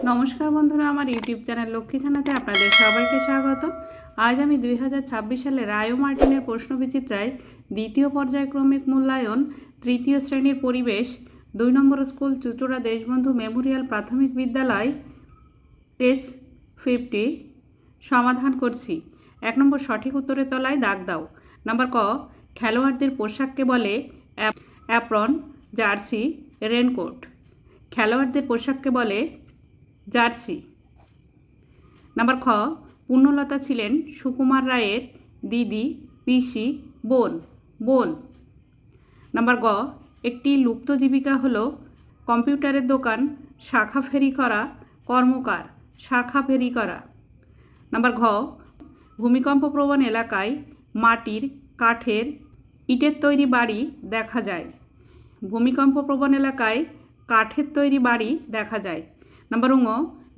নমস্কার বন্ধুরা, আমার ইউটিউব চ্যানেল লক্ষ্মী ছানাতে আপনাদের সবাইকে স্বাগত। আজ আমি 2026 সালে রায়ো মার্টিনের প্রশ্নবিচিত্রায় দ্বিতীয় পর্যায়ক্রমিক মূল্যায়ন তৃতীয় শ্রেণীর পরিবেশ 2 নম্বর স্কুল চুচুড়া দেশবন্ধু মেমোরিয়াল প্রাথমিক বিদ্যালয় S50 সমাধান করছি। 1 নম্বর সঠিক উত্তরের তলায় দাগ দাও। নাম্বার ক, খেলোয়াড়দের পোশাককে বলে অ্যাপ্রন, জার্সি, রেনকোট। খেলোয়াড়দের পোশাককে বলে জার্সি। নাম্বার খ, পূর্ণলতা ছিলেন সুকুমার রায়ের দিদি, পিসি, বোন। নাম্বার গ, একটি লুপ্ত জীবিকা হলো কম্পিউটারের দোকান, শাখা ফেরি করা, কর্মকার, শাখা ফেরি করা। নাম্বার ঘ, ভূমিকম্পপ্রবণ এলাকায় মাটির, কাঠের, ইটের তৈরি বাড়ি দেখা যায়। ভূমিকম্পপ্রবণ এলাকায় কাঠের তৈরি বাড়ি দেখা যায়। নাম্বার ঙ,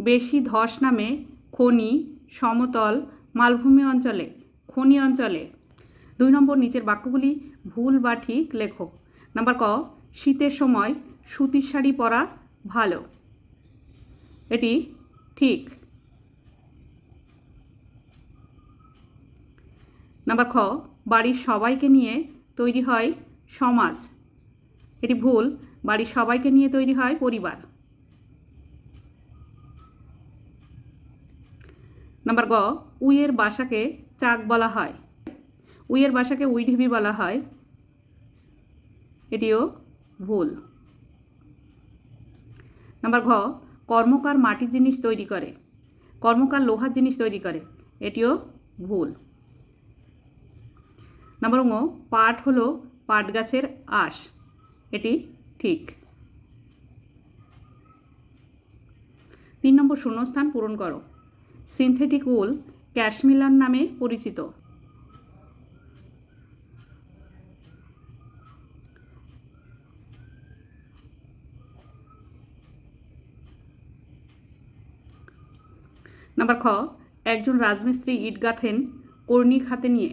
বেশি ধস নামে খনি, সমতল, মালভূমি অঞ্চলে, খনি অঞ্চলে। 2 নম্বর নিচের বাক্যগুলি ভুল বা ঠিক লেখো। নাম্বার ক, শীতের সময় সুতির শাড়ি পরা ভালো, এটি ঠিক। নাম্বার খ, বাড়ির সবাইকে নিয়ে তৈরি হয় সমাজ, এটি ভুল। বাড়ির সবাইকে নিয়ে তৈরি হয় পরিবার। নাম্বার গ, উইয়ের বাসাকে চাক বলা হয়, উইয়ের বাসাকে উইঢিবি বলা হয়, এটিও ভুল। নাম্বার ঘ, কর্মকার মাটির জিনিস তৈরি করে, কর্মকার লোহার জিনিস তৈরি করে, এটিও ভুল। নাম্বার ঙ, পাট হলো পাট গাছের আঁশ, এটি ঠিক। 3 নম্বর শূন্যস্থান পূরণ করো। সিনথেটিক উল ক্যাশমিলার নামে পরিচিত। নাম্বার খ, একজন রাজমিস্ত্রি ইট গাঁথেন কর্নিক হাতে নিয়ে।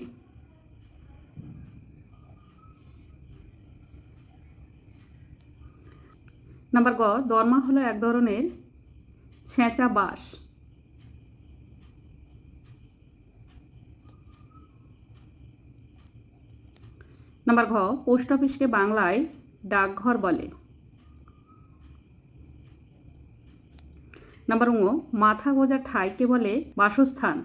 নাম্বার গ, দরমা হলো এক ধরনের ছেঁচা বাঁশ। নাম্বার ঘ, পোস্ট অফিসকে বাংলায় ডাকঘর বলে। নাম্বার ঙ, মাথা গোঁজার ঠাঁইকে বলে বাসস্থান।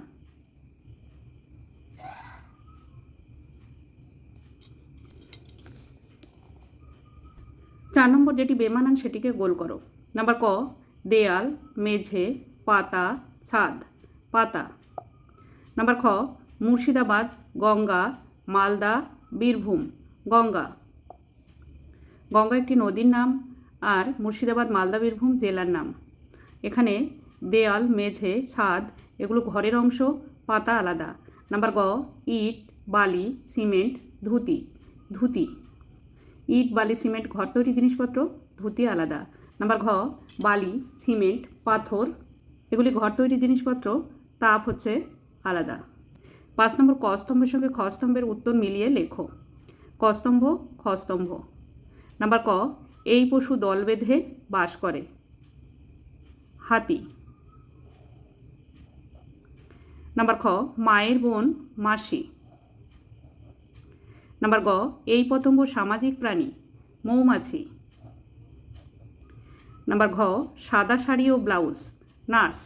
চার নম্বর যেটি বেমানান সেটিকে গোল করো। নাম্বার ক, দেয়াল, মেঝে, পাতা, ছাদ, পাতা। নাম্বার খ, মুর্শিদাবাদ, গঙ্গা, মালদা, বীরভূম, গঙ্গা। গঙ্গা একটি নদীর নাম আর মুর্শিদাবাদ, মালদা, বীরভূম জেলার নাম। এখানে দেয়াল, মেঝে, ছাদ এগুলো ঘরের অংশ, পাতা আলাদা। নাম্বার গ, ইট, বালি, সিমেন্ট, ধুতি। ইট, বালি, সিমেন্ট ঘর তৈরি জিনিসপত্র, ধুতি আলাদা। নাম্বার ঘ, বালি, সিমেন্ট, পাথর এগুলি ঘর তৈরি জিনিসপত্র, তাপ হচ্ছে আলাদা। 5 নম্বর ক স্তম্ভের সঙ্গে খ স্তম্ভের উত্তর মিলিয়ে লেখো। ক স্তম্ভ, খ স্তম্ভ। নাম্বার ক, এই পশু দল বেঁধে বাস করে, হাতি। নাম্বার খ, মায়ের বোন মাসি। নাম্বার গ, এই পতঙ্গ সামাজিক প্রাণী, মৌমাছি। নাম্বার ঘ, সাদা শাড়ি ও ব্লাউজ, নার্স।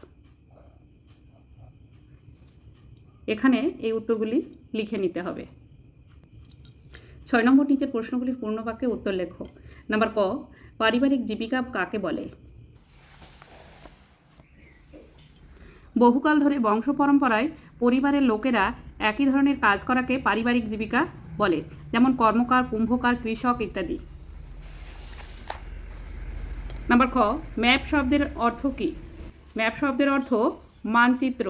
এখানে এই উত্তরগুলি লিখে নিতে হবে। 6 নম্বর নিচের প্রশ্নগুলির পূর্ণ বাক্যে উত্তর লেখো। নাম্বার ক, পারিবারিক জীবিকা কাকে বলে? বহুকাল ধরে বংশ পরম্পরায় পরিবারের লোকেরা একই ধরনের কাজ করাকে পারিবারিক জীবিকা বলে, যেমন কর্মকার, কুম্ভকার, কৃষক ইত্যাদি। নাম্বার খ, ম্যাপ শব্দের অর্থ কী? ম্যাপ শব্দের অর্থ মানচিত্র।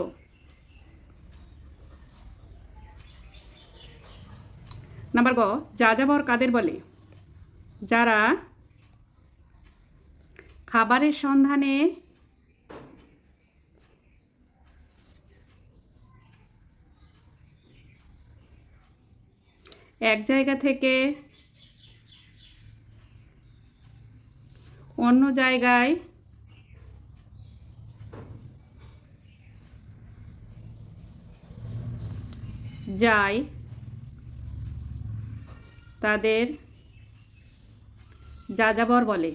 নাম্বার গ, যাযাবর কাদের বলে? যারা খাবারের সন্ধানে এক জায়গা থেকে অন্য জায়গায় যায় তাদের যাযাবর বলে।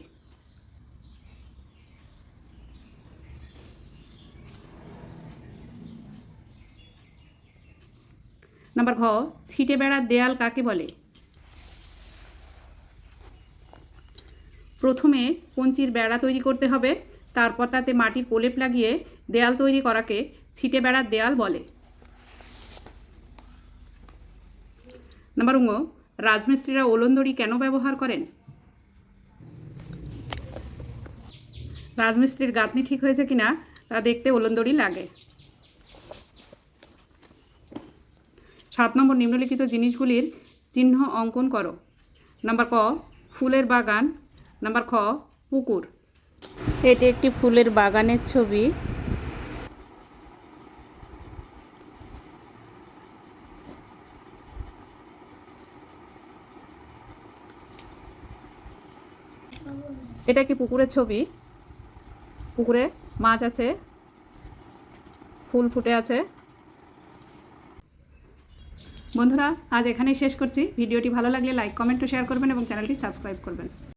নাম্বার ঘ, ছিটে বেড়ার দেয়াল কাকে বলে? প্রথমে কঞ্চির বেড়া তৈরি করতে হবে, তারপর তাতে মাটির প্রলেপ লাগিয়ে দেয়াল তৈরি করাকে ছিটে বেড়ার দেয়াল বলে। নাম্বার ঙ, রাজমিস্ত্রিরা ওলন্দড়ি কেন ব্যবহার করেন? রাজমিস্ত্রির গাঁথনি ঠিক হয়েছে কিনা তা দেখতে ওলন্দড়ি লাগে। 7 নম্বর, নিম্নলিখিত জিনিসগুলির চিহ্ন অঙ্কন করো। নাম্বার ক, ফুলের বাগান। নাম্বার খ, পুকুর। এটি একটি ফুলের বাগানের ছবি। এটা কি পুকুরের ছবি? পুকুরে মাছ আছে, ফুল ফুটে আছে। বন্ধুরা, আজ এখানেই শেষ করছি। ভিডিওটি ভালো লাগলে লাইক, কমেন্ট ও শেয়ার করবেন এবং চ্যানেলটি সাবস্ক্রাইব করবেন।